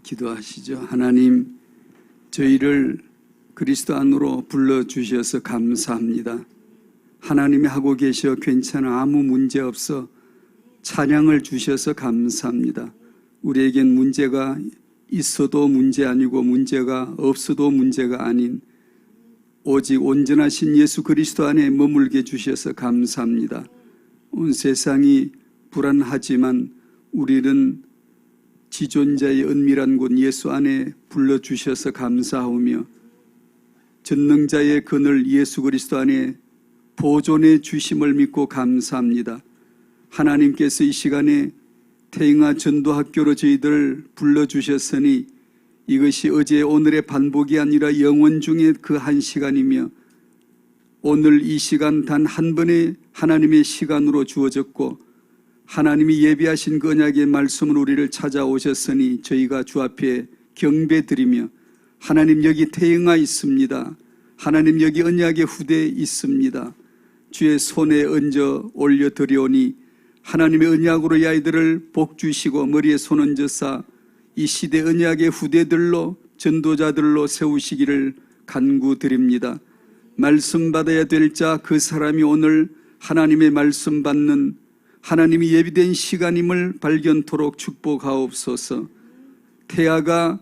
기도하시죠. 하나님, 저희를 그리스도 안으로 불러주셔서 감사합니다. 하나님이 하고 계셔 괜찮아, 아무 문제 없어, 찬양을 주셔서 감사합니다. 우리에겐 문제가 있어도 문제 아니고 문제가 없어도 문제가 아닌 오직 온전하신 예수 그리스도 안에 머물게 주셔서 감사합니다. 온 세상이 불안하지만 우리는 지존자의 은밀한 곳 예수 안에 불러주셔서 감사하며 전능자의 그늘 예수 그리스도 안에 보존해 주심을 믿고 감사합니다. 하나님께서 이 시간에 태영아 전도학교로 저희들을 불러주셨으니 이것이 어제 오늘의 반복이 아니라 영원 중에 그 한 시간이며 오늘 이 시간 단 한 번의 하나님의 시간으로 주어졌고 하나님이 예비하신 그 언약의 말씀으로 우리를 찾아오셨으니 저희가 주 앞에 경배드리며 하나님 여기 태영아 있습니다. 하나님 여기 언약의 후대에 있습니다. 주의 손에 얹어 올려드리오니 하나님의 언약으로 이 아이들을 복주시고 머리에 손 얹어사 이 시대 언약의 후대들로 전도자들로 세우시기를 간구드립니다. 말씀 받아야 될 자 그 사람이 오늘 하나님의 말씀 받는 하나님이 예비된 시간임을 발견토록 축복하옵소서. 태아가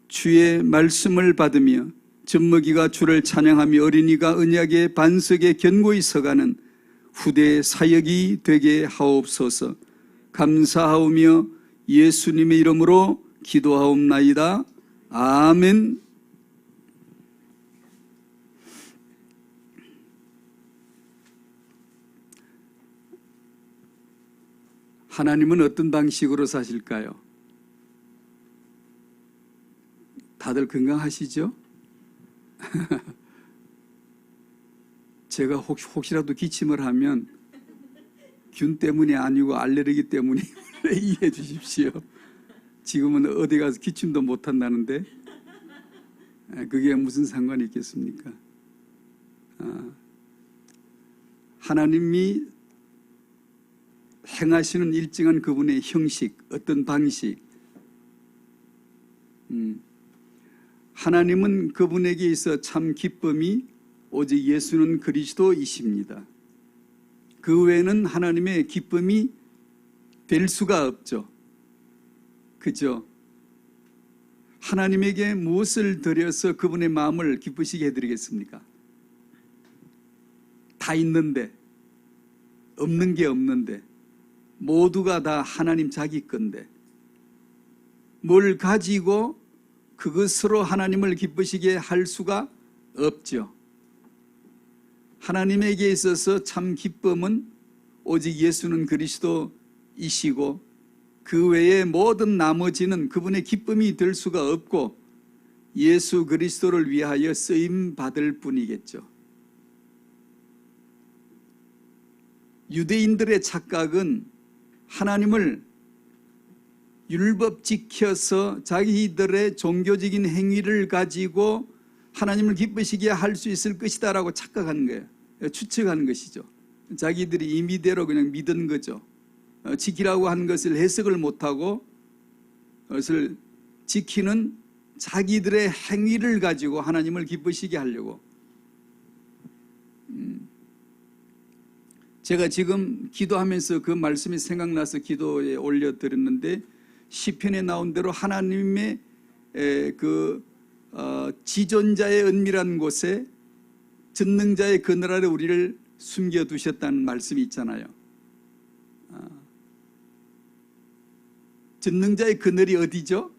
주의 말씀을 받으며 젖먹이가 주를 찬양하며 어린이가 언약의 반석에 견고히 서가는 후대의 사역이 되게 하옵소서. 감사하오며 예수님의 이름으로 기도하옵나이다. 아멘. 하나님은 어떤 방식으로 사실까요? 다들 건강하시죠? 제가 혹시라도 기침을 하면 균 때문이 아니고 알레르기 때문에 이해해 주십시오. 지금은 어디 가서 기침도 못 한다는데 그게 무슨 상관이 있겠습니까? 하나님이 행하시는 일정한 그분의 형식, 어떤 방식, 하나님은 그분에게 있어 참 기쁨이 오직 예수는 그리스도이십니다. 그 외에는 하나님의 기쁨이 될 수가 없죠. 그죠? 하나님에게 무엇을 드려서 그분의 마음을 기쁘시게 해드리겠습니까? 다 있는데, 없는 게 없는데, 모두가 다 하나님 자기 건데 뭘 가지고 그것으로 하나님을 기쁘시게 할 수가 없죠. 하나님에게 있어서 참 기쁨은 오직 예수는 그리스도이시고 그 외에 모든 나머지는 그분의 기쁨이 될 수가 없고 예수 그리스도를 위하여 쓰임 받을 뿐이겠죠. 유대인들의 착각은 하나님을 율법 지켜서 자기들의 종교적인 행위를 가지고 하나님을 기쁘시게 할 수 있을 것이다 라고 착각하는 거예요. 추측하는 것이죠. 자기들이 임의대로 그냥 믿은 거죠. 지키라고 한 것을 해석을 못하고 그것을 지키는 자기들의 행위를 가지고 하나님을 기쁘시게 하려고. 제가 지금 기도하면서 그 말씀이 생각나서 기도에 올려드렸는데 시편에 나온 대로 하나님의 지존자의 은밀한 곳에 전능자의 그늘 아래 우리를 숨겨두셨다는 말씀이 있잖아요. 전능자의 그늘이 어디죠?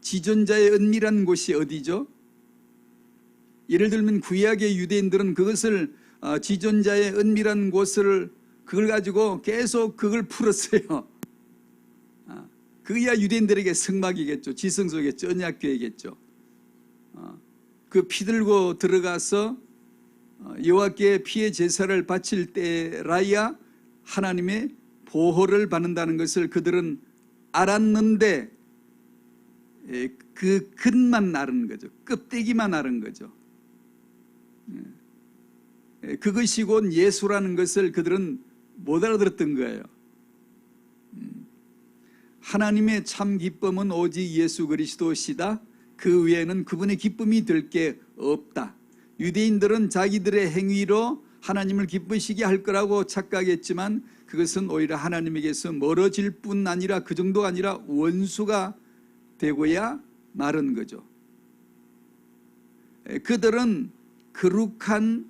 지존자의 은밀한 곳이 어디죠? 예를 들면 구약의 유대인들은 그것을 지존자의 은밀한 곳을 그걸 가지고 계속 그걸 풀었어요. 그야 유대인들에게 성막이겠죠. 지성소겠죠. 언약궤이겠죠. 그 피 들고 들어가서 여호와께 피의 제사를 바칠 때라야 하나님의 보호를 받는다는 것을 그들은 알았는데 그 근만 아는 거죠. 껍데기만 아는 거죠. 그것이 곧 예수라는 것을 그들은 못 알아들었던 거예요. 하나님의 참 기쁨은 오직 예수 그리스도시다. 그 외에는 그분의 기쁨이 될 게 없다. 유대인들은 자기들의 행위로 하나님을 기쁘시게 할 거라고 착각했지만 그것은 오히려 하나님에게서 멀어질 뿐 아니라 그 정도가 아니라 원수가 되고야 마른 거죠. 그들은 거룩한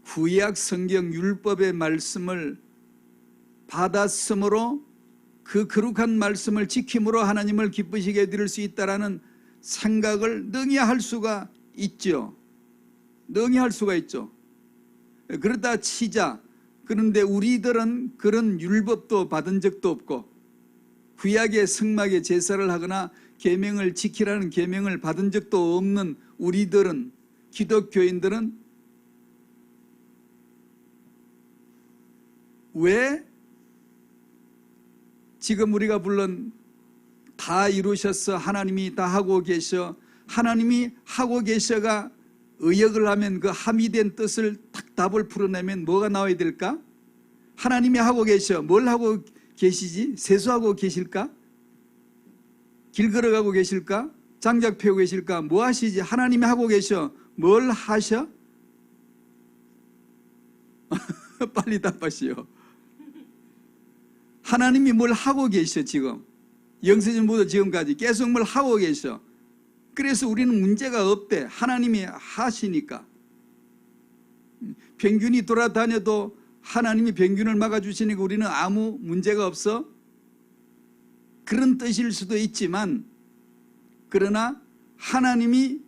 구약 성경 율법의 말씀을 받았으므로 그 거룩한 말씀을 지킴으로 하나님을 기쁘시게 해드릴 수 있다라는 생각을 능히 할 수가 있죠. 능히 할 수가 있죠. 그러다 치자. 그런데 우리들은 그런 율법도 받은 적도 없고 구약의 성막에 제사를 하거나 계명을 지키라는 계명을 받은 적도 없는 우리들은, 기독교인들은 왜 지금 우리가 물론 다 이루셨어, 하나님이 다 하고 계셔, 하나님이 하고 계셔가 의역을 하면 그 함의된 뜻을 딱 답을 풀어내면 뭐가 나와야 될까? 하나님이 하고 계셔. 뭘 하고 계시지? 세수하고 계실까? 길 걸어가고 계실까? 장작 펴고 계실까? 뭐 하시지? 하나님이 하고 계셔. 뭘 하셔? 빨리 답하시오. 하나님이 뭘 하고 계셔 지금. 영세전부터 지금까지 계속 뭘 하고 계셔. 그래서 우리는 문제가 없대. 하나님이 하시니까. 병균이 돌아다녀도 하나님이 병균을 막아주시니까 우리는 아무 문제가 없어. 그런 뜻일 수도 있지만 그러나 하나님이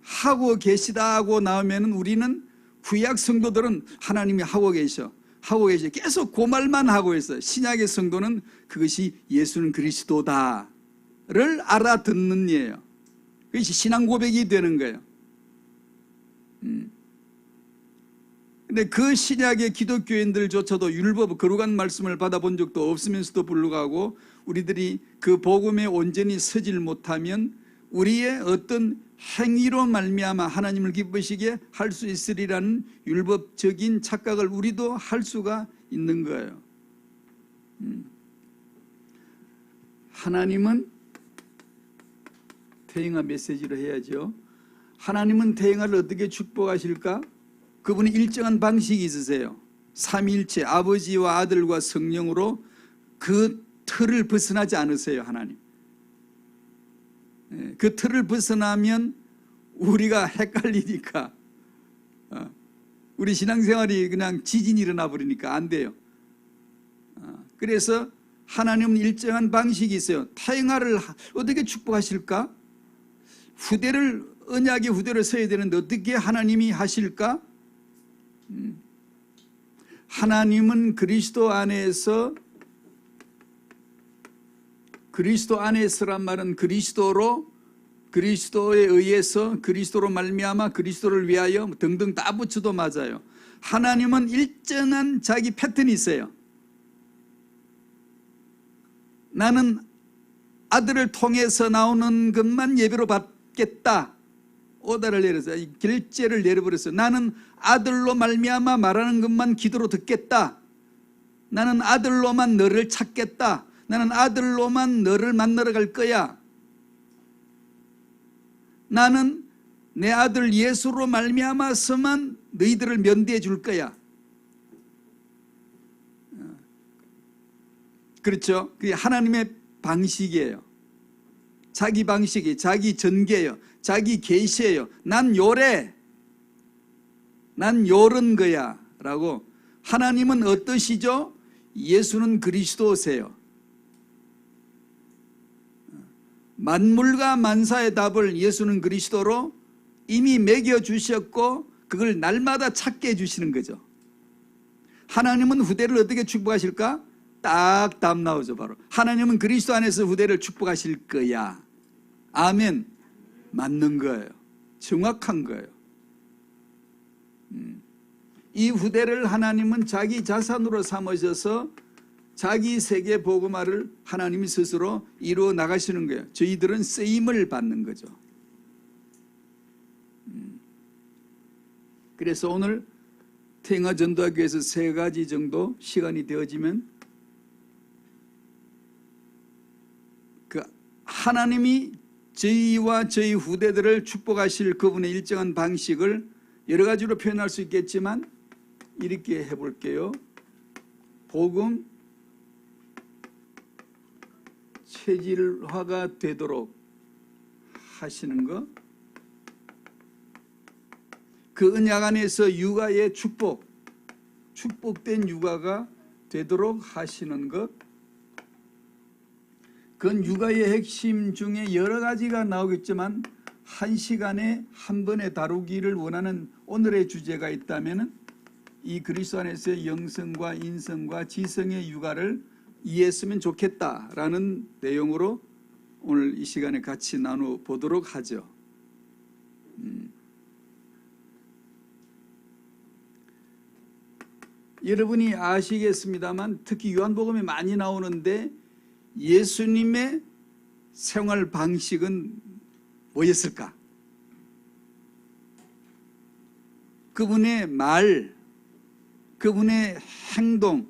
하고 계시다 하고 나오면 우리는 구약 성도들은 하나님이 하고 계셔. 하고 계셔. 계속 그 말만 하고 있어요. 신약의 성도는 그것이 예수는 그리스도다를 알아듣는 예요. 그것이 신앙 고백이 되는 거예요. 근데 그 신약의 기독교인들조차도 율법 거룩한 말씀을 받아본 적도 없으면서도 불구하고 우리들이 그 복음에 온전히 서질 못하면 우리의 어떤 행위로 말미암아 하나님을 기쁘시게 할 수 있으리라는 율법적인 착각을 우리도 할 수가 있는 거예요. 하나님은 태영아 메시지로 해야죠. 하나님은 태영아를 어떻게 축복하실까? 그분이 일정한 방식이 있으세요. 삼위일체 아버지와 아들과 성령으로 그 틀을 벗어나지 않으세요. 하나님. 그 틀을 벗어나면 우리가 헷갈리니까 우리 신앙생활이 그냥 지진이 일어나 버리니까 안 돼요. 그래서 하나님은 일정한 방식이 있어요. 태영아를 어떻게 축복하실까? 언약의 후대를 서야 되는데 어떻게 하나님이 하실까? 하나님은 그리스도 안에서란 말은 그리스도에 의해서 그리스도로 말미암아 그리스도를 위하여 등등 다 붙여도 맞아요. 하나님은 일정한 자기 패턴이 있어요. 나는 아들을 통해서 나오는 것만 예배로 받겠다. 오다를 내려서 결제를 내려버렸어요. 나는 아들로 말미암아 말하는 것만 기도로 듣겠다. 나는 아들로만 너를 찾겠다. 나는 아들로만 너를 만나러 갈 거야. 나는 내 아들 예수로 말미암아서만 너희들을 면대해 줄 거야. 그렇죠? 그게 하나님의 방식이에요. 자기 방식이, 자기 전개예요. 자기 계시예요. 난 요래. 난 요런 거야 라고. 하나님은 어떠시죠? 예수는 그리스도세요. 만물과 만사의 답을 예수는 그리스도로 이미 매겨주셨고 그걸 날마다 찾게 해주시는 거죠. 하나님은 후대를 어떻게 축복하실까? 딱 답 나오죠. 바로 하나님은 그리스도 안에서 후대를 축복하실 거야. 아멘. 맞는 거예요. 정확한 거예요. 이 후대를 하나님은 자기 자산으로 삼으셔서 자기 세계 복음화를 하나님이 스스로 이루어 나가시는 거예요. 저희들은 쓰임을 받는 거죠. 그래서 오늘 태영아 전도학교에서 3가지 정도 시간이 되어지면 하나님이 저희와 저희 후대들을 축복하실 그분의 일정한 방식을 여러 가지로 표현할 수 있겠지만 이렇게 해볼게요. 복음 체질화가 되도록 하시는 것, 그 언약 안에서 육아의 축복된 육아가 되도록 하시는 것, 그건 육아의 핵심 중에 여러 가지가 나오겠지만 한 시간에 한 번에 다루기를 원하는 오늘의 주제가 있다면 이 그리스도 안에서의 영성과 인성과 지성의 육아를 이해했으면 좋겠다라는 내용으로 오늘 이 시간에 같이 나눠보도록 하죠. 여러분이 아시겠습니다만 특히 요한복음에 많이 나오는데 예수님의 생활 방식은 뭐였을까? 그분의 말, 그분의 행동,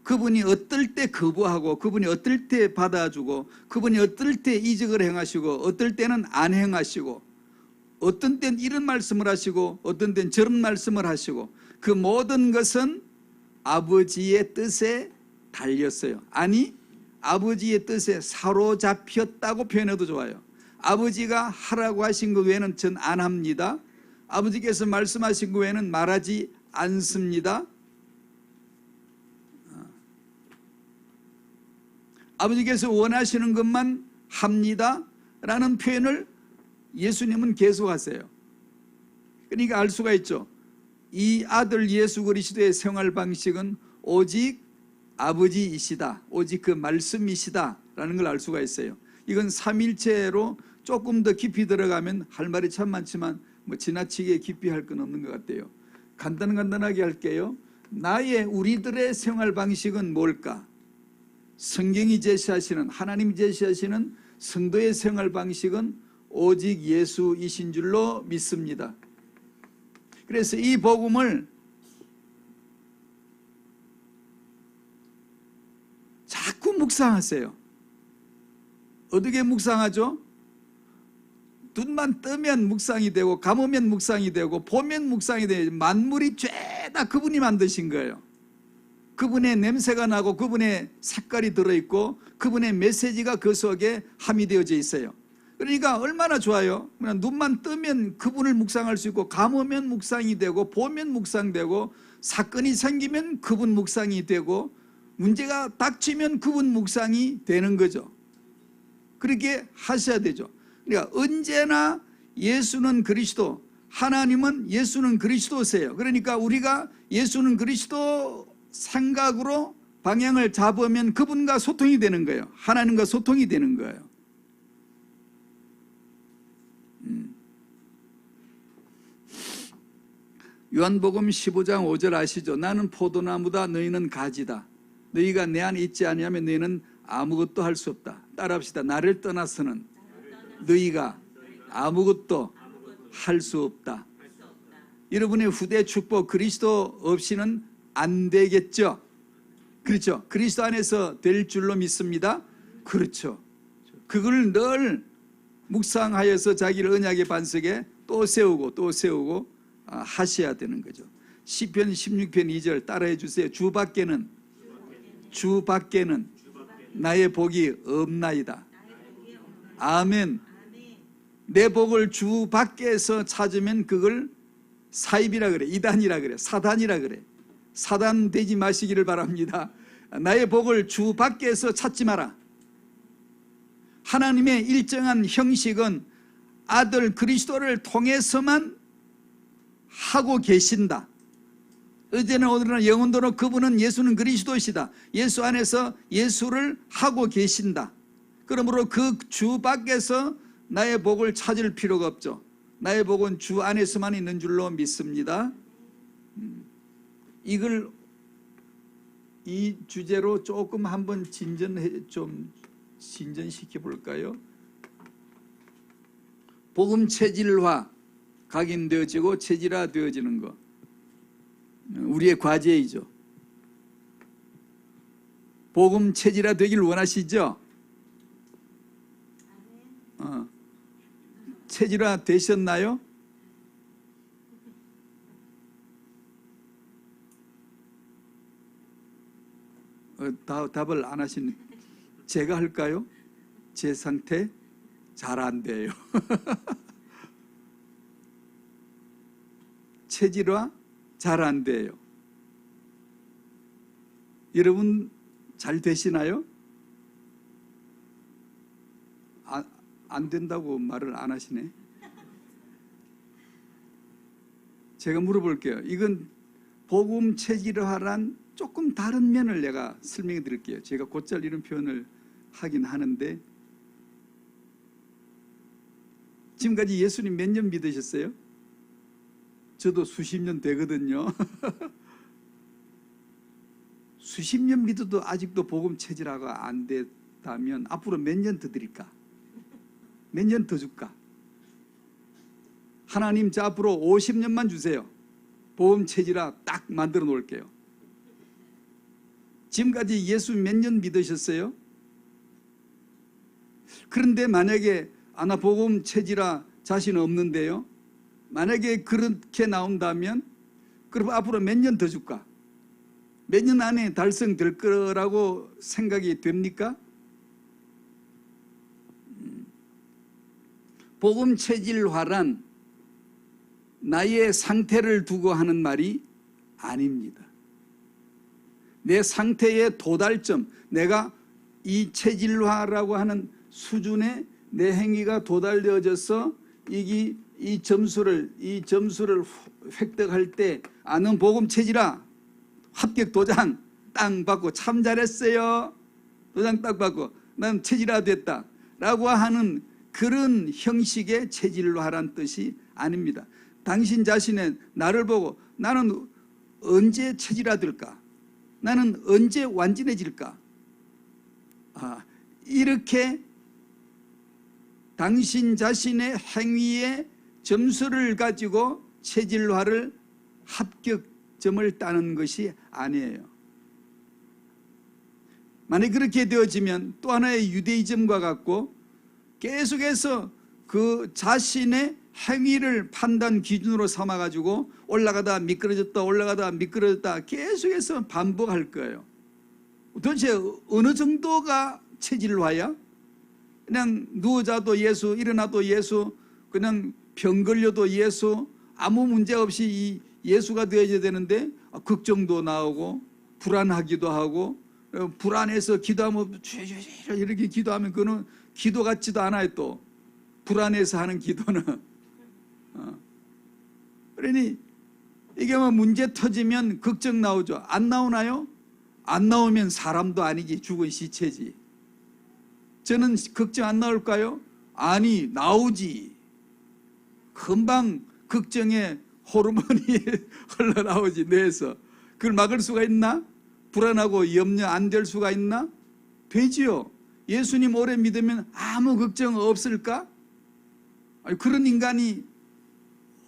그분이 어떨 때 거부하고 그분이 어떨 때 받아주고 그분이 어떨 때 이적을 행하시고 어떨 때는 안 행하시고 어떤 때는 이런 말씀을 하시고 어떤 때는 저런 말씀을 하시고 그 모든 것은 아버지의 뜻에 달렸어요. 아니 아버지의 뜻에 사로잡혔다고 표현해도 좋아요. 아버지가 하라고 하신 것 외에는 전 안 합니다. 아버지께서 말씀하신 것 외에는 말하지 않습니다. 아버지께서 원하시는 것만 합니다 라는 표현을 예수님은 계속하세요. 그러니까 알 수가 있죠. 이 아들 예수 그리스도의 생활 방식은 오직 아버지이시다, 오직 그 말씀이시다 라는 걸 알 수가 있어요. 이건 삼일체로 조금 더 깊이 들어가면 할 말이 참 많지만 뭐 지나치게 깊이 할 건 없는 것 같아요. 간단하게 할게요. 우리들의 생활 방식은 뭘까? 성경이 제시하시는, 하나님이 제시하시는 성도의 생활 방식은 오직 예수이신 줄로 믿습니다. 그래서 이 복음을 자꾸 묵상하세요. 어떻게 묵상하죠? 눈만 뜨면 묵상이 되고 감으면 묵상이 되고 보면 묵상이 되고 만물이 죄다 그분이 만드신 거예요. 그분의 냄새가 나고 그분의 색깔이 들어있고 그분의 메시지가 그 속에 함유되어져 있어요. 그러니까 얼마나 좋아요. 그냥 눈만 뜨면 그분을 묵상할 수 있고 감으면 묵상이 되고 보면 묵상되고 사건이 생기면 그분 묵상이 되고 문제가 닥치면 그분 묵상이 되는 거죠. 그렇게 하셔야 되죠. 그러니까 언제나 예수는 그리스도, 하나님은 예수는 그리스도세요. 그러니까 우리가 예수는 그리스도 생각으로 방향을 잡으면 그분과 소통이 되는 거예요. 하나님과 소통이 되는 거예요. 요한복음 15장 5절 아시죠? 나는 포도나무다 너희는 가지다. 너희가 내 안에 있지 아니하면 너희는 아무것도 할 수 없다. 따라합시다. 나를 떠나서는 너희가 아무것도 할 수 없다. 여러분의 후대 축복 그리스도 없이는 안 되겠죠? 그렇죠? 그리스도 안에서 될 줄로 믿습니다. 그렇죠. 그걸 늘 묵상하여서 자기를 언약의 반석에 또 세우고 또 세우고 하셔야 되는 거죠. 시편 16편 2절 따라해 주세요. 주 밖에는 나의 복이 없나이다. 아멘. 내 복을 주 밖에서 찾으면 그걸 사입이라 그래, 이단이라 그래, 사단이라 그래. 사단 되지 마시기를 바랍니다. 나의 복을 주 밖에서 찾지 마라. 하나님의 일정한 형식은 아들 그리스도를 통해서만 하고 계신다. 어제나 오늘은 영원토록 그분은 예수는 그리스도시다. 예수 안에서 예수를 하고 계신다. 그러므로 그 주 밖에서 나의 복을 찾을 필요가 없죠. 나의 복은 주 안에서만 있는 줄로 믿습니다. 이 주제로 조금 한번 진전시켜 볼까요? 복음 체질화, 각인되어지고 체질화되어지는 것, 우리의 과제이죠. 복음 체질화되길 원하시죠? 체질화 되셨나요? 답을 안 하시는, 제가 할까요? 제 상태 잘 안 돼요. 체질화 잘 안 돼요. 여러분 잘 되시나요? 안 된다고 말을 안 하시네. 제가 물어볼게요. 이건 복음 체질화란 조금 다른 면을 내가 설명해 드릴게요. 제가 곧잘 이런 표현을 하긴 하는데, 지금까지 예수님 몇 년 믿으셨어요? 저도 수십 년 되거든요. 수십 년 믿어도 아직도 복음 체질화가 안 됐다면 앞으로 몇 년 더 드릴까? 몇 년 더 줄까? 하나님, 저 앞으로 50년만 주세요. 복음 체질화 딱 만들어 놓을게요. 지금까지 예수 몇 년 믿으셨어요? 그런데 만약에 나 복음 체질화 자신 없는데요, 만약에 그렇게 나온다면 그럼 앞으로 몇 년 더 줄까? 몇 년 안에 달성될 거라고 생각이 됩니까? 복음 체질화란 나의 상태를 두고 하는 말이 아닙니다. 내 상태의 도달점, 내가 이 체질화라고 하는 수준에 내 행위가 도달되어져서 이 점수를 획득할 때 아는 복음 체질화 합격 도장 땅 받고 참 잘했어요. 도장 딱 받고 난 체질화 됐다 라고 하는 그런 형식의 체질화란 뜻이 아닙니다. 당신 자신의 나를 보고 나는 언제 체질화 될까? 나는 언제 완전해질까? 이렇게 당신 자신의 행위의 점수를 가지고 체질화를 합격점을 따는 것이 아니에요. 만약 그렇게 되어지면 또 하나의 유대이즘과 같고 계속해서 그 자신의 행위를 판단 기준으로 삼아가지고 올라가다 미끄러졌다 올라가다 미끄러졌다 계속해서 반복할 거예요. 도대체 어느 정도가 체질화야? 그냥 누워자도 예수, 일어나도 예수, 그냥 병 걸려도 예수, 아무 문제 없이 이 예수가 되어야 되는데 걱정도 나오고 불안하기도 하고, 불안해서 기도하면 이렇게 기도하면 그거는 기도 같지도 않아요. 또 불안해서 하는 기도는 그러니 이게 뭐 문제 터지면 걱정 나오죠. 안 나오나요? 안 나오면 사람도 아니지, 죽은 시체지. 저는 걱정 안 나올까요? 아니, 나오지. 금방 걱정의 호르몬이 흘러나오지, 뇌에서. 그걸 막을 수가 있나? 불안하고 염려 안 될 수가 있나? 되지요. 예수님 오래 믿으면 아무 걱정 없을까? 아니, 그런 인간이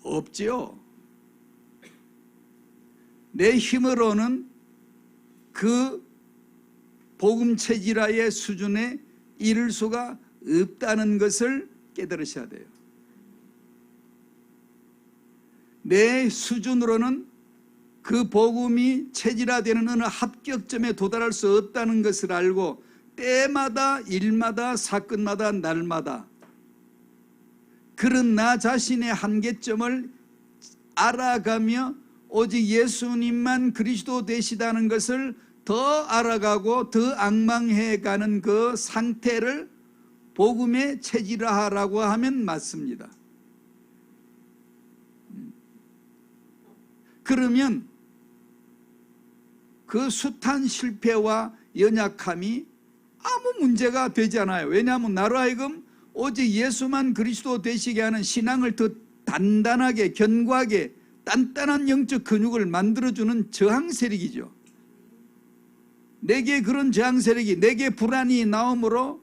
없지요. 내 힘으로는 그 복음 체질화의 수준에 이를 수가 없다는 것을 깨달으셔야 돼요. 내 수준으로는 그 복음이 체질화되는 어느 합격점에 도달할 수 없다는 것을 알고 때마다 일마다 사건마다 날마다 그런 나 자신의 한계점을 알아가며 오직 예수님만 그리스도 되시다는 것을 더 알아가고 더 앙망해가는 그 상태를 복음의 체질화라고 하면 맞습니다. 그러면 그 숱한 실패와 연약함이 아무 문제가 되지 않아요. 왜냐하면 나로 하여금 오직 예수만 그리스도 되시게 하는 신앙을 더 단단하게 견고하게 단단한 영적 근육을 만들어주는 저항 세력이죠. 내게 그런 저항 세력이, 내게 불안이 나오므로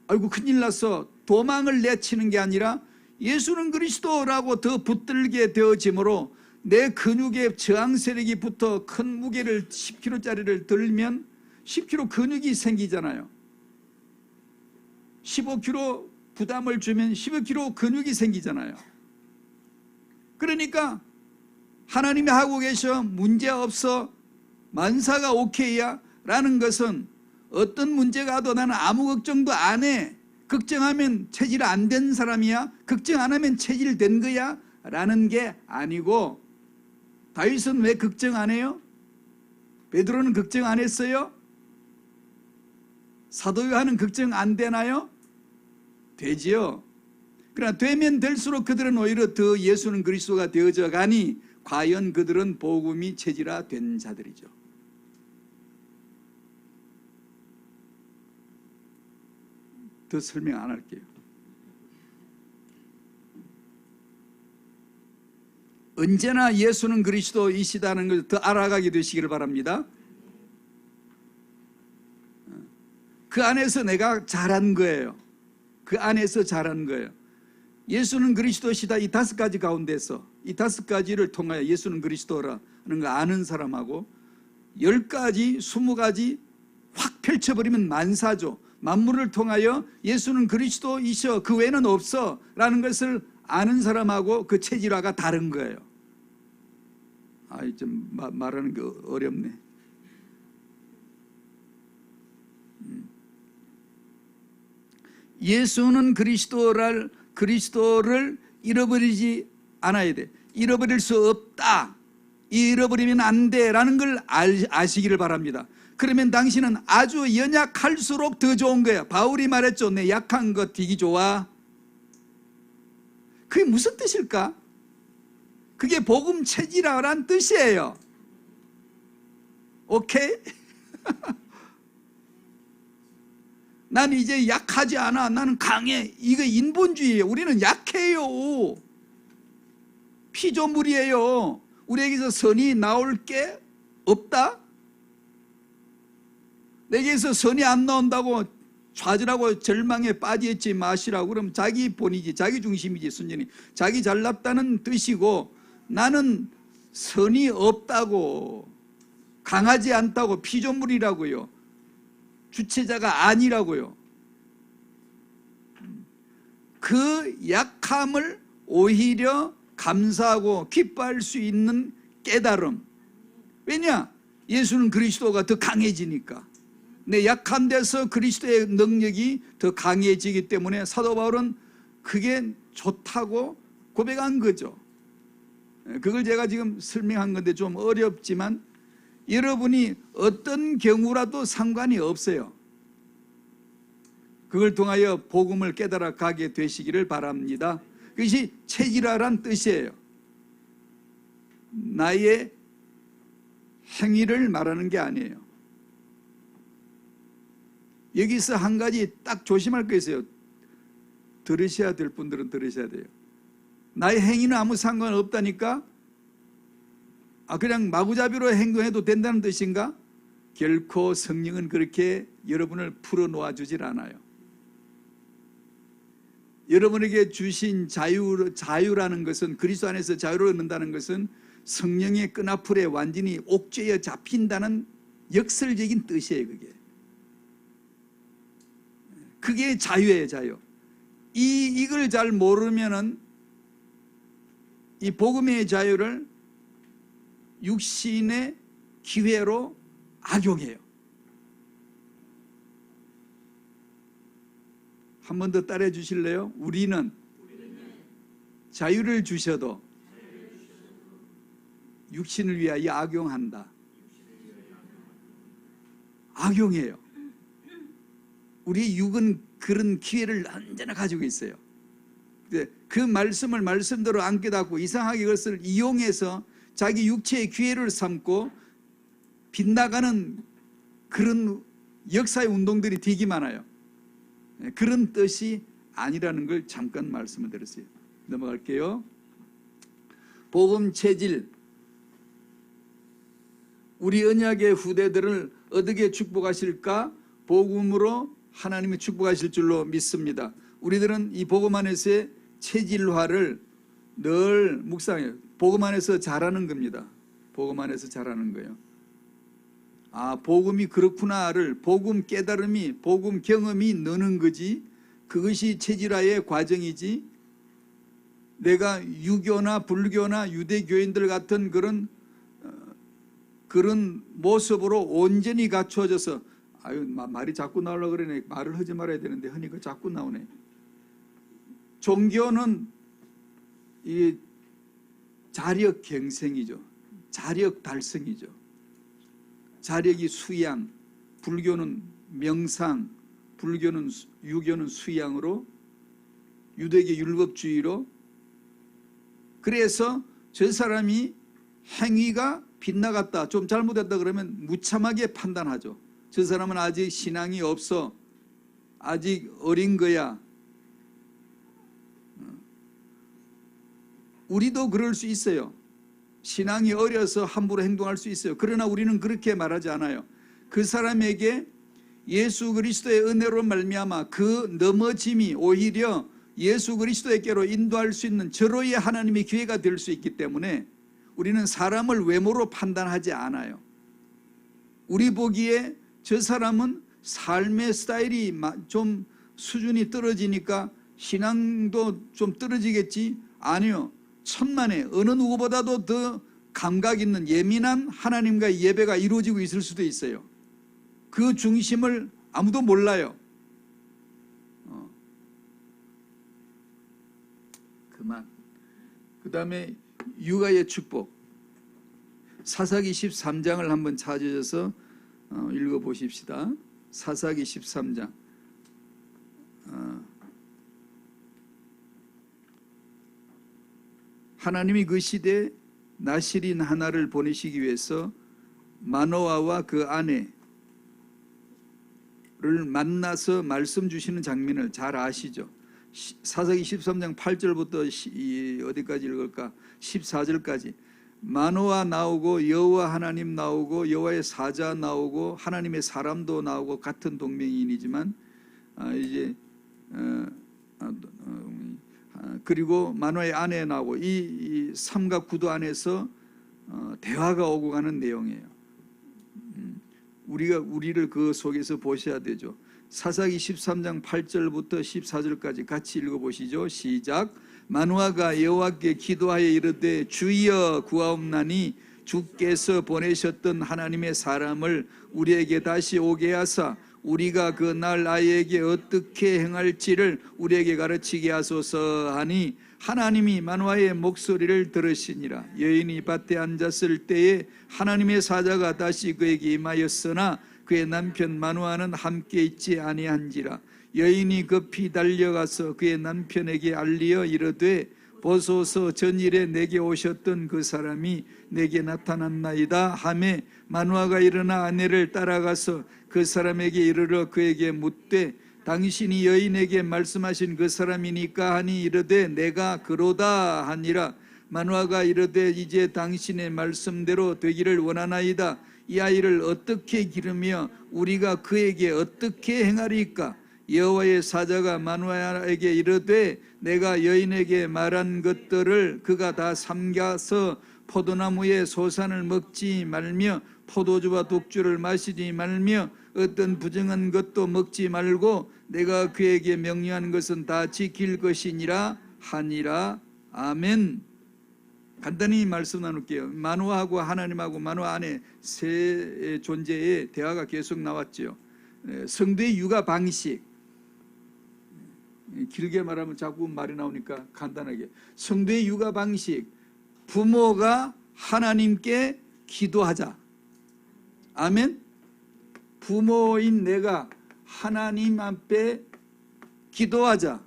아이고 큰일 났어 도망을 내치는 게 아니라 예수는 그리스도라고 더 붙들게 되어지므로 내 근육에 저항 세력이 붙어 큰 무게를 10kg짜리를 들면 10kg 근육이 생기잖아요. 15kg 부담을 주면 15kg 근육이 생기잖아요. 그러니까 하나님이 하고 계셔 문제없어 만사가 오케이야 라는 것은 어떤 문제가 와도 나는 아무 걱정도 안 해. 걱정하면 체질 안 된 사람이야. 걱정 안 하면 체질 된 거야 라는 게 아니고, 다윗은 왜 걱정 안 해요? 베드로는 걱정 안 했어요? 사도 요한은 걱정 안 되나요? 되지요. 그러나 되면 될수록 그들은 오히려 더 예수는 그리스도가 되어져 가니 과연 그들은 복음이 체질화된 자들이죠. 더 설명 안 할게요. 언제나 예수는 그리스도이시다는 걸 더 알아가게 되시기를 바랍니다. 그 안에서 내가 잘한 거예요. 그 안에서 잘한 거예요. 예수는 그리스도시다 이 5가지 가운데서 이 5가지를 통하여 예수는 그리스도라는 거 아는 사람하고 10가지, 20가지 확 펼쳐버리면 만사죠. 만물을 통하여 예수는 그리스도이셔 그 외에는 없어 라는 것을 아는 사람하고 그 체질화가 다른 거예요. 좀 말하는 게 어렵네. 예수는 그리스도를 잃어버리지 않아야 돼. 잃어버릴 수 없다. 잃어버리면 안 돼라는 걸 아시기를 바랍니다. 그러면 당신은 아주 연약할수록 더 좋은 거예요. 바울이 말했죠. 내 약한 것 되기 좋아. 그게 무슨 뜻일까? 그게 복음 체질화란 뜻이에요. 오케이? 난 이제 약하지 않아. 나는 강해. 이거 인본주의예요. 우리는 약해요. 피조물이에요. 우리에게서 선이 나올 게 없다? 내게서 선이 안 나온다고 좌절하고 절망에 빠지지 마시라고. 그럼 자기 본이지, 자기 중심이지. 순전히 자기 잘났다는 뜻이고, 나는 선이 없다고, 강하지 않다고, 피조물이라고요. 주체자가 아니라고요. 그 약함을 오히려 감사하고 기뻐할 수 있는 깨달음. 왜냐? 예수는 그리스도가 더 강해지니까. 내 약한 데서 그리스도의 능력이 더 강해지기 때문에 사도 바울은 그게 좋다고 고백한 거죠. 그걸 제가 지금 설명한 건데 좀 어렵지만 여러분이 어떤 경우라도 상관이 없어요. 그걸 통하여 복음을 깨달아 가게 되시기를 바랍니다. 그것이 체질화란 뜻이에요. 나의 행위를 말하는 게 아니에요. 여기서 한 가지 딱 조심할 거 있어요. 들으셔야 될 분들은 들으셔야 돼요. 나의 행위는 아무 상관없다니까? 그냥 마구잡이로 행동해도 된다는 뜻인가? 결코 성령은 그렇게 여러분을 풀어놓아 주질 않아요. 여러분에게 주신 자유라는 것은, 그리스도 안에서 자유를 얻는다는 것은 성령의 끈앞풀에 완전히 옥죄어 잡힌다는 역설적인 뜻이에요. 그게 자유예요. 자유. 이걸 잘 모르면은 이 복음의 자유를 육신의 기회로 악용해요. 한 번 더 따라해 주실래요? 우리는 자유를 주셔도 육신을 위하여 악용한다. 악용해요. 우리 육은 그런 기회를 언제나 가지고 있어요. 그 말씀을 말씀대로 안 깨닫고 이상하게 그것을 이용해서 자기 육체의 기회를 삼고 빗나가는 그런 역사의 운동들이 되게 많아요. 그런 뜻이 아니라는 걸 잠깐 말씀을 드렸어요. 넘어갈게요. 복음 체질. 우리 언약의 후대들을 어떻게 축복하실까? 복음으로 하나님이 축복하실 줄로 믿습니다. 우리들은 이 복음 안에서의 체질화를 늘 묵상해요. 복음 안에서 자라는 겁니다. 복음 안에서 자라는 거예요. 복음이 그렇구나를, 복음 깨달음이, 복음 경험이 느는 거지, 그것이 체질화의 과정이지, 내가 유교나 불교나 유대교인들 같은 그런 모습으로 온전히 갖추어져서, 아유 말이 자꾸 나오려고 그러네. 말을 하지 말아야 되는데 하니까 자꾸 나오네. 종교는 이 자력 갱생이죠. 자력 달성이죠. 자력이 수양, 불교는 명상, 유교는 수양으로, 유대계 율법주의로. 그래서 저 사람이 행위가 빗나갔다, 좀 잘못했다 그러면 무참하게 판단하죠. 저 사람은 아직 신앙이 없어, 아직 어린 거야. 우리도 그럴 수 있어요. 신앙이 어려서 함부로 행동할 수 있어요. 그러나 우리는 그렇게 말하지 않아요. 그 사람에게 예수 그리스도의 은혜로 말미암아 그 넘어짐이 오히려 예수 그리스도에게로 인도할 수 있는 절호의 하나님의 기회가 될 수 있기 때문에 우리는 사람을 외모로 판단하지 않아요. 우리 보기에 저 사람은 삶의 스타일이 좀 수준이 떨어지니까 신앙도 좀 떨어지겠지? 아니요. 천만에 어느 누구보다도 더 감각 있는 예민한 하나님과의 예배가 이루어지고 있을 수도 있어요. 그 중심을 아무도 몰라요. 그만. 그 다음에 육아의 축복, 사사기 13장을 한번 찾으셔서 읽어보십시다. 사사기 13장. 하나님이 그 시대에 나실인 하나를 보내시기 위해서 마노아와 그 아내를 만나서 말씀 주시는 장면을 잘 아시죠? 사사기 13장 8절부터 어디까지 읽을까? 14절까지. 마노아 나오고 여호와 하나님 나오고 여호와의 사자 나오고 하나님의 사람도 나오고 같은 동명이인이지만 그리고 마노아의 아내 나오고 이 삼각 구도 안에서 대화가 오고 가는 내용이에요. 우리를 그 속에서 보셔야 되죠. 사사기 13장 8절부터 14절까지 같이 읽어보시죠. 시작. 마노아가 여호와께 기도하여 이르되 주여 구하옵나니 주께서 보내셨던 하나님의 사람을 우리에게 다시 오게 하사 우리가 그 날 아이에게 어떻게 행할지를 우리에게 가르치게 하소서 하니 하나님이 마노아의 목소리를 들으시니라. 여인이 밭에 앉았을 때에 하나님의 사자가 다시 그에게 임하였으나 그의 남편 마노아는 함께 있지 아니한지라. 여인이 급히 달려가서 그의 남편에게 알리어 이르되 보소서 전일에 내게 오셨던 그 사람이 내게 나타났나이다 하매 마노아가 일어나 아내를 따라가서 그 사람에게 이르러 그에게 묻되 당신이 여인에게 말씀하신 그 사람이니까 하니 이르되 내가 그로다 하니라. 마노아가 이르되 이제 당신의 말씀대로 되기를 원하나이다. 이 아이를 어떻게 기르며 우리가 그에게 어떻게 행하리까? 여호와의 사자가 마노아에게 이르되 내가 여인에게 말한 것들을 그가 다 삼가서 포도나무의 소산을 먹지 말며 포도주와 독주를 마시지 말며 어떤 부정한 것도 먹지 말고 내가 그에게 명령한 것은 다 지킬 것이니라 하니라. 아멘. 간단히 말씀 나눌게요. 마노아하고 하나님하고 마노아 안에 세 존재의 대화가 계속 나왔죠. 성도의 육아 방식, 길게 말하면 자꾸 말이 나오니까 간단하게. 성도의 육아 방식, 부모가 하나님께 기도하자. 아멘. 부모인 내가 하나님 앞에 기도하자.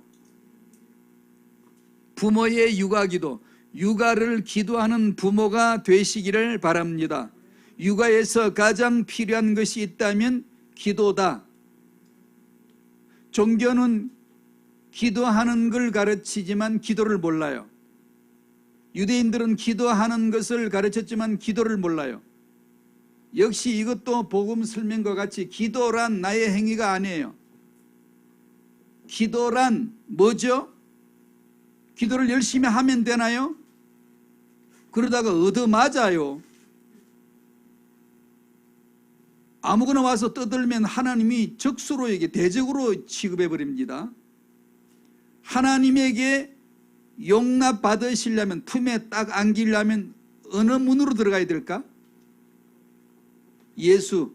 부모의 육아 기도, 육아를 기도하는 부모가 되시기를 바랍니다. 육아에서 가장 필요한 것이 있다면 기도다. 종교는 기도하는 걸 가르치지만 기도를 몰라요. 유대인들은 기도하는 것을 가르쳤지만 기도를 몰라요. 역시 이것도 복음 설명과 같이 기도란 나의 행위가 아니에요. 기도란 뭐죠? 기도를 열심히 하면 되나요? 그러다가 얻어맞아요. 아무거나 와서 떠들면 하나님이 적수로에게 대적으로 취급해 버립니다. 하나님에게 용납 받으시려면, 품에 딱 안기려면 어느 문으로 들어가야 될까? 예수.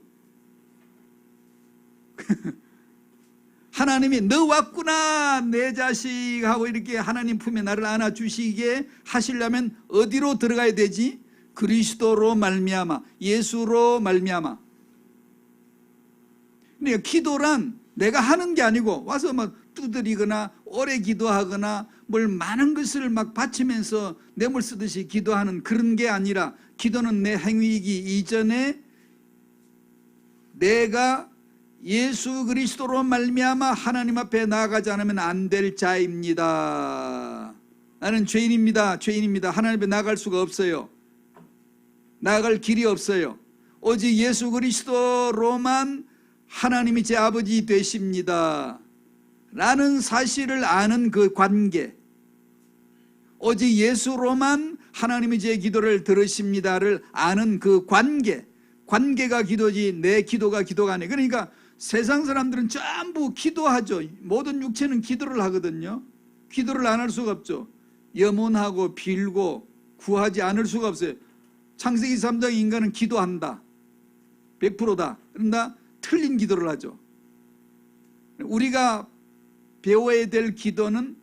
하나님이 너 왔구나 내 자식 하고 이렇게 하나님 품에 나를 안아주시게 하시려면 어디로 들어가야 되지? 그리스도로 말미암아, 예수로 말미암아. 그러니까 기도란 내가 하는 게 아니고 와서 막 두드리거나 오래 기도하거나 뭘 많은 것을 막 바치면서 뇌물 쓰듯이 기도하는 그런 게 아니라, 기도는 내 행위이기 이전에 내가 예수 그리스도로 말미암아 하나님 앞에 나아가지 않으면 안 될 자입니다. 나는 죄인입니다. 죄인입니다. 하나님 앞에 나아갈 수가 없어요. 나아갈 길이 없어요. 오직 예수 그리스도로만 하나님이 제 아버지 되십니다 라는 사실을 아는 그 관계, 오직 예수로만 하나님이 제 기도를 들으십니다를 아는 그 관계가 기도지 내 기도가 기도가 아니에요. 그러니까 세상 사람들은 전부 기도하죠. 모든 육체는 기도를 하거든요. 기도를 안 할 수가 없죠. 염원하고 빌고 구하지 않을 수가 없어요. 창세기 3장 인간은 기도한다. 100%다. 그런다 틀린 기도를 하죠. 우리가 배워야 될 기도는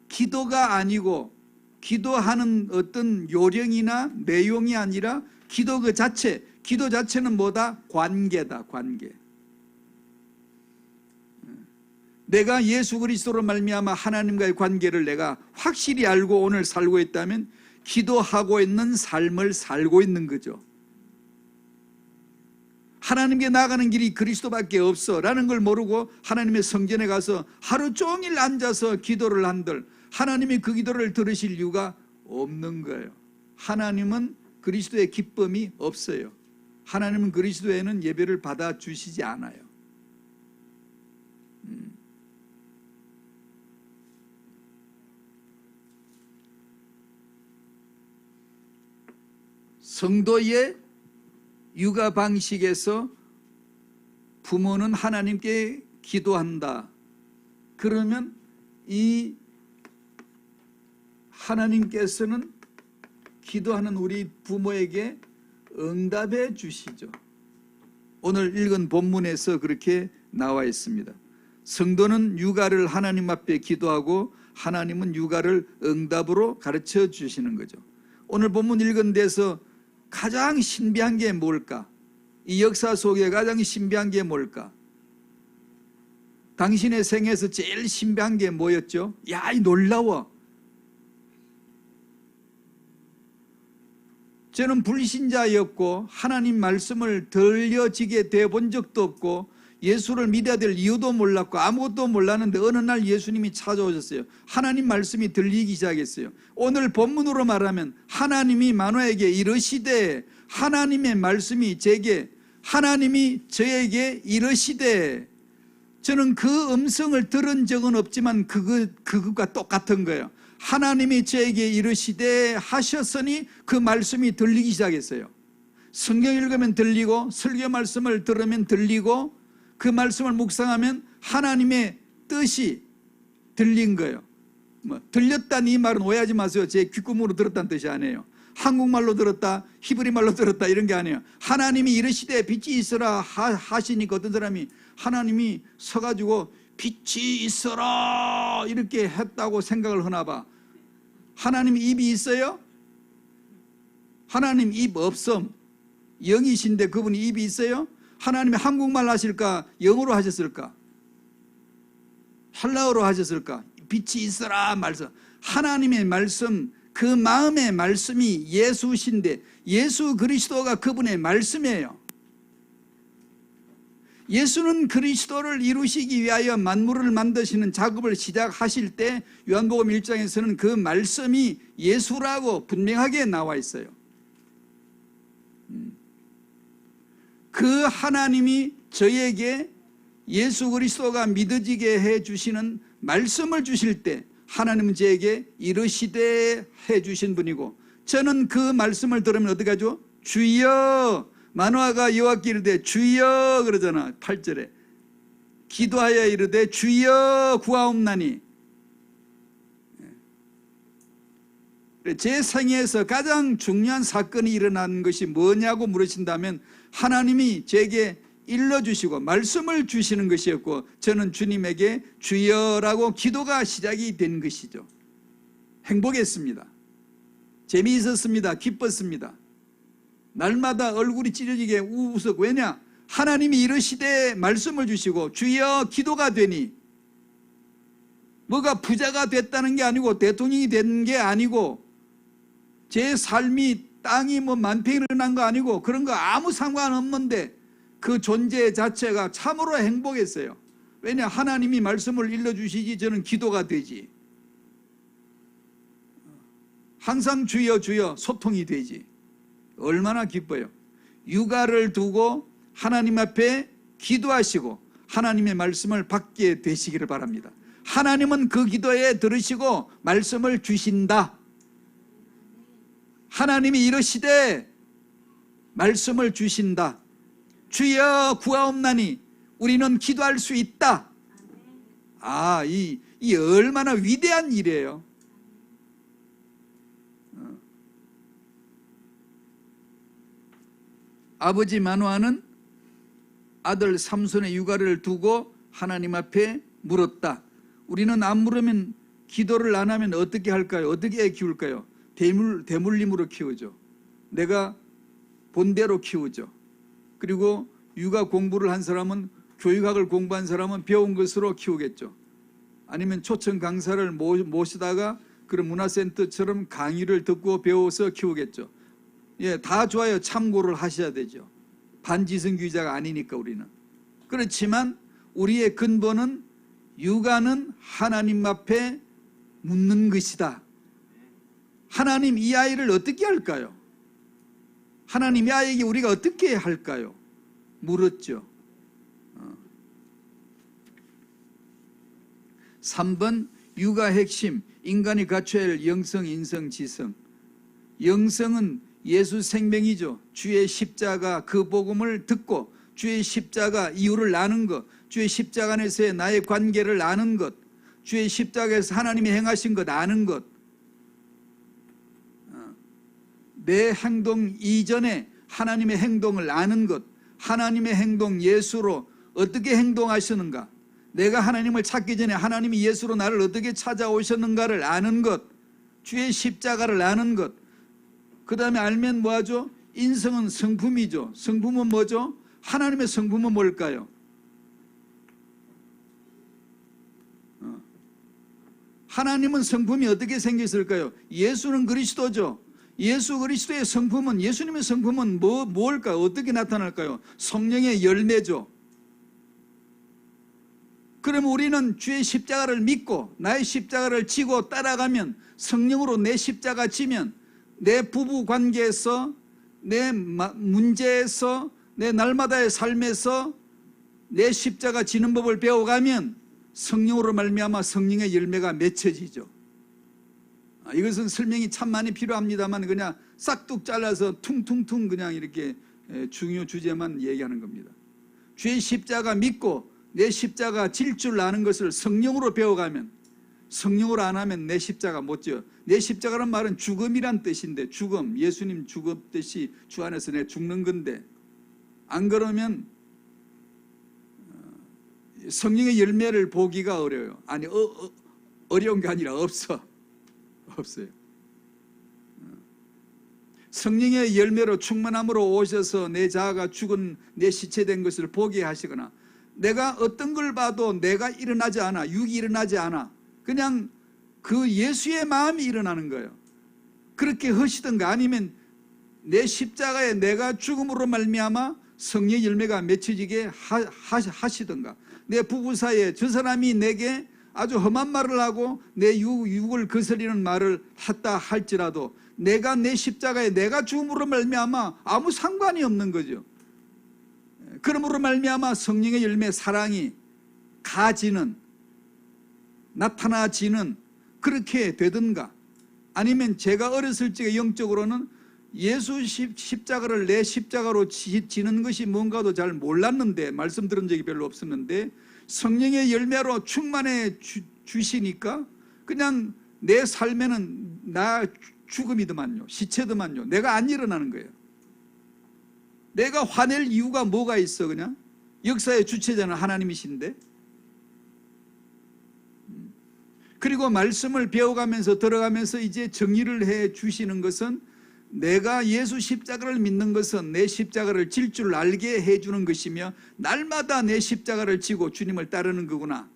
기도가 아니고, 기도하는 어떤 요령이나 내용이 아니라 기도 그 자체, 기도 자체는 뭐다? 관계다. 관계. 내가 예수 그리스도로 말미암아 하나님과의 관계를 내가 확실히 알고 오늘 살고 있다면 기도하고 있는 삶을 살고 있는 거죠. 하나님께 나가는 길이 그리스도밖에 없어 라는 걸 모르고 하나님의 성전에 가서 하루 종일 앉아서 기도를 한들 하나님이 그 기도를 들으실 이유가 없는 거예요. 하나님은 그리스도의 기쁨이 없어요. 하나님은 그리스도에는 예배를 받아주시지 않아요. 성도의 육아 방식에서 부모는 하나님께 기도한다. 그러면 이 하나님께서는 기도하는 우리 부모에게 응답해 주시죠. 오늘 읽은 본문에서 그렇게 나와 있습니다. 성도는 육아를 하나님 앞에 기도하고 하나님은 육아를 응답으로 가르쳐 주시는 거죠. 오늘 본문 읽은 데서 가장 신비한 게 뭘까? 이 역사 속에 가장 신비한 게 뭘까? 당신의 생에서 제일 신비한 게 뭐였죠? 야, 이 놀라워. 저는 불신자였고 하나님 말씀을 들려지게 돼 본 적도 없고 예수를 믿어야 될 이유도 몰랐고 아무것도 몰랐는데 어느 날 예수님이 찾아오셨어요. 하나님 말씀이 들리기 시작했어요. 오늘 본문으로 말하면 하나님이 마노아에게 이르시되, 하나님의 말씀이 제게, 하나님이 저에게 이르시되, 저는 그 음성을 들은 적은 없지만 그것과 똑같은 거예요. 하나님이 저에게 이르시되 하셨으니 그 말씀이 들리기 시작했어요. 성경 읽으면 들리고 설교 말씀을 들으면 들리고 그 말씀을 묵상하면 하나님의 뜻이 들린 거예요. 들렸다는 이 말은 오해하지 마세요. 제 귓구멍으로 들었다는 뜻이 아니에요. 한국말로 들었다, 히브리 말로 들었다 이런 게 아니에요. 하나님이 이르시되 빛이 있어라 하시니까 어떤 사람이 하나님이 서가지고 빛이 있어라 이렇게 했다고 생각을 하나 봐. 하나님 입이 있어요? 하나님 입 없음. 영이신데 그분이 입이 있어요? 하나님이 한국말 하실까? 영어로 하셨을까? 헬라어로 하셨을까? 빛이 있어라 말씀. 하나님의 말씀, 그 마음의 말씀이 예수신데 예수 그리스도가 그분의 말씀이에요. 예수는 그리스도를 이루시기 위하여 만물을 만드시는 작업을 시작하실 때 요한복음 1장에서는 그 말씀이 예수라고 분명하게 나와 있어요. 그 하나님이 저에게 예수 그리스도가 믿어지게 해주시는 말씀을 주실 때 하나님은 저에게 이르시되 해주신 분이고, 저는 그 말씀을 들으면 어떻게 하죠? 주여, 마노아가 여호와께 이르되 주여 그러잖아. 8절에 기도하여 이르되 주여 구하옵나니. 제 생애에서 가장 중요한 사건이 일어난 것이 뭐냐고 물으신다면 하나님이 제게 일러주시고 말씀을 주시는 것이었고 저는 주님에게 주여라고 기도가 시작이 된 것이죠. 행복했습니다. 재미있었습니다. 기뻤습니다. 날마다 얼굴이 찢어지게 웃었고, 왜냐? 하나님이 이르시되 말씀을 주시고 주여 기도가 되니, 뭐가 부자가 됐다는 게 아니고 대통령이 된 게 아니고 제 삶이 땅이 뭐 만평이 일어난 거 아니고 그런 거 아무 상관없는데 그 존재 자체가 참으로 행복했어요. 왜냐? 하나님이 말씀을 일러주시지 저는 기도가 되지. 항상 주여 주여 소통이 되지. 얼마나 기뻐요. 육아를 두고 하나님 앞에 기도하시고 하나님의 말씀을 받게 되시기를 바랍니다. 하나님은 그 기도에 들으시고 말씀을 주신다. 하나님이 이르시되 말씀을 주신다. 주여 구하옵나니 우리는 기도할 수 있다. 이 얼마나 위대한 일이에요. 아버지 마노아는 아들 삼손의 육아를 두고 하나님 앞에 물었다. 우리는 안 물으면, 기도를 안 하면 어떻게 할까요? 어떻게 애 키울까요? 대물림으로 키우죠. 내가 본대로 키우죠. 그리고 육아 공부를 한 사람은, 교육학을 공부한 사람은 배운 것으로 키우겠죠. 아니면 초청 강사를 모시다가 그런 문화센터처럼 강의를 듣고 배워서 키우겠죠. 예, 다 좋아요. 참고를 하셔야 되죠. 반지성주의자가 아니니까 우리는. 그렇지만 우리의 근본은, 육아는 하나님 앞에 묻는 것이다. 하나님, 이 아이를 어떻게 할까요? 하나님, 이 아이에게 우리가 어떻게 할까요? 물었죠. 3번 육아 핵심, 인간이 갖춰야 할 영성, 인성, 지성. 영성은 예수 생명이죠. 주의 십자가, 그 복음을 듣고 주의 십자가 이유를 아는 것, 주의 십자가 안에서의 나의 관계를 아는 것, 주의 십자가에서 하나님이 행하신 것 아는 것, 내 행동 이전에 하나님의 행동을 아는 것, 하나님의 행동 예수로 어떻게 행동하시는가, 내가 하나님을 찾기 전에 하나님이 예수로 나를 어떻게 찾아오셨는가를 아는 것, 주의 십자가를 아는 것. 그 다음에 알면 뭐하죠? 인성은 성품이죠. 성품은 뭐죠? 하나님의 성품은 뭘까요? 하나님은 성품이 어떻게 생겼을까요? 예수는 그리스도죠. 예수 그리스도의 성품은, 예수님의 성품은 뭘까요? 어떻게 나타날까요? 성령의 열매죠. 그럼 우리는 주의 십자가를 믿고 나의 십자가를 지고 따라가면, 성령으로 내 십자가 지면, 내 부부 관계에서, 내 문제에서, 내 날마다의 삶에서 내 십자가 지는 법을 배워가면 성령으로 말미암아 성령의 열매가 맺혀지죠. 이것은 설명이 참 많이 필요합니다만 그냥 싹둑 잘라서 퉁퉁퉁 그냥 이렇게 중요 주제만 얘기하는 겁니다. 주의 십자가 믿고 내 십자가 질 줄 아는 것을 성령으로 배워가면, 성령으로 안 하면 내 십자가 못 져. 내 십자가란 말은 죽음이란 뜻인데, 죽음, 예수님 죽었듯이 주 안에서 내 죽는 건데, 안 그러면 성령의 열매를 보기가 어려워요. 아니, 어려운 게 아니라 없어요. 성령의 열매로 충만함으로 오셔서 내 자아가 죽은, 내 시체된 것을 보게 하시거나, 내가 어떤 걸 봐도 내가 일어나지 않아, 육이 일어나지 않아, 그냥 그 예수의 마음이 일어나는 거예요. 그렇게 하시든가, 아니면 내 십자가에 내가 죽음으로 말미암아 성령의 열매가 맺혀지게 하시든가, 내 부부 사이에 저 사람이 내게 아주 험한 말을 하고 내 육을 거스리는 말을 했다 할지라도 내가 내 십자가에 내가 죽음으로 말미암아 아무 상관이 없는 거죠. 그러므로 말미암아 성령의 열매, 사랑이 가지는, 나타나지는, 그렇게 되든가, 아니면 제가 어렸을 적에 영적으로는 예수 십자가를 내 십자가로 지는 것이 뭔가도 잘 몰랐는데, 말씀 들은 적이 별로 없었는데 성령의 열매로 충만해 주시니까 그냥 내 삶에는 나 죽음이더만요. 시체더만요. 내가 안 일어나는 거예요. 내가 화낼 이유가 뭐가 있어? 그냥 역사의 주체자는 하나님이신데. 그리고 말씀을 배워가면서 들어가면서 이제 정의를 해 주시는 것은 내가 예수 십자가를 믿는 것은 내 십자가를 질 줄 알게 해주는 것이며 날마다 내 십자가를 지고 주님을 따르는 거구나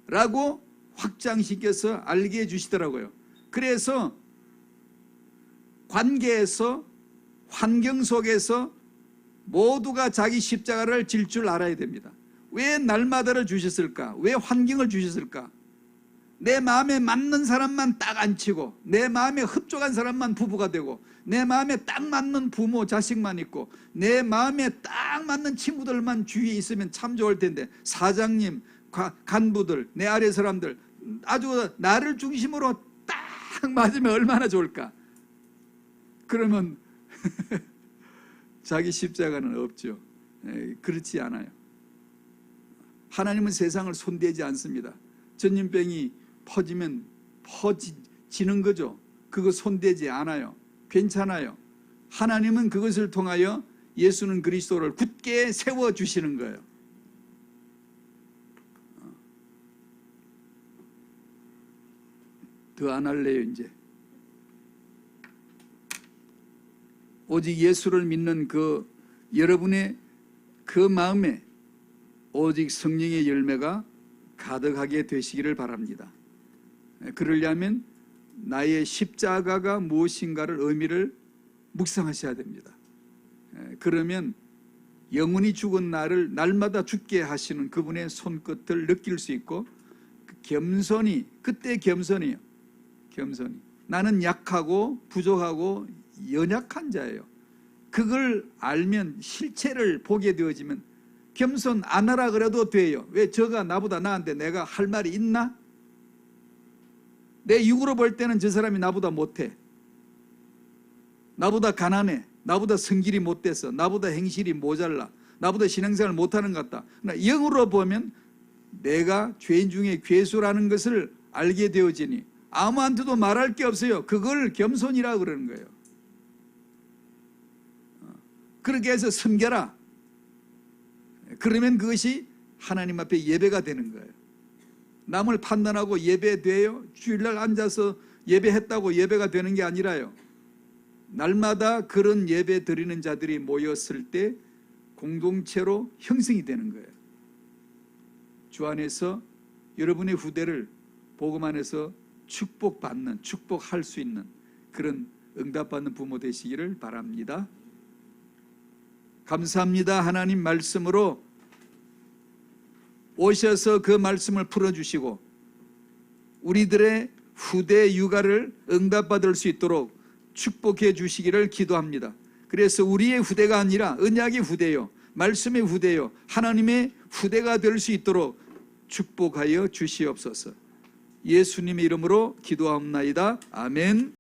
라고 확장시켜서 알게 해주시더라고요. 그래서 관계에서 환경 속에서 모두가 자기 십자가를 질 줄 알아야 됩니다. 왜 날마다를 주셨을까? 왜 환경을 주셨을까? 내 마음에 맞는 사람만 딱 앉히고 내 마음에 흡족한 사람만 부부가 되고 내 마음에 딱 맞는 부모 자식만 있고 내 마음에 딱 맞는 친구들만 주위에 있으면 참 좋을 텐데, 사장님, 간부들, 내 아래 사람들 아주 나를 중심으로 딱 맞으면 얼마나 좋을까? 그러면 자기 십자가는 없죠. 그렇지 않아요. 하나님은 세상을 손대지 않습니다. 전염병이 퍼지면 퍼지는 거죠. 그거 손대지 않아요. 괜찮아요. 하나님은 그것을 통하여 예수는 그리스도를 굳게 세워주시는 거예요. 더 안 할래요 이제. 오직 예수를 믿는 그 여러분의 그 마음에 오직 성령의 열매가 가득하게 되시기를 바랍니다. 그러려면 나의 십자가가 무엇인가를 의미를 묵상하셔야 됩니다. 그러면 영원히 죽은 나를 날마다 죽게 하시는 그분의 손끝을 느낄 수 있고, 겸손히, 그때 겸손이에요. 겸손히. 나는 약하고 부족하고 연약한 자예요. 그걸 알면 실체를 보게 되어지면 겸손 안 하라 그래도 돼요. 왜? 저가 나보다 나은데 내가 할 말이 있나? 내 육으로 볼 때는 저 사람이 나보다 못해. 나보다 가난해. 나보다 성질이 못돼서. 나보다 행실이 모자라. 나보다 신앙생활을 못하는 것 같다. 그러나 영으로 보면 내가 죄인 중에 괴수라는 것을 알게 되어지니 아무한테도 말할 게 없어요. 그걸 겸손이라고 그러는 거예요. 그렇게 해서 섬겨라. 그러면 그것이 하나님 앞에 예배가 되는 거예요. 남을 판단하고 예배돼요? 주일날 앉아서 예배했다고 예배가 되는 게 아니라요. 날마다 그런 예배 드리는 자들이 모였을 때 공동체로 형성이 되는 거예요. 주 안에서 여러분의 후대를 복음 안에서 축복받는, 축복할 수 있는 그런 응답받는 부모 되시기를 바랍니다. 감사합니다. 하나님 말씀으로 오셔서 그 말씀을 풀어주시고 우리들의 후대 육아를 응답받을 수 있도록 축복해 주시기를 기도합니다. 그래서 우리의 후대가 아니라 언약의 후대요, 말씀의 후대요, 하나님의 후대가 될 수 있도록 축복하여 주시옵소서. 예수님의 이름으로 기도하옵나이다. 아멘.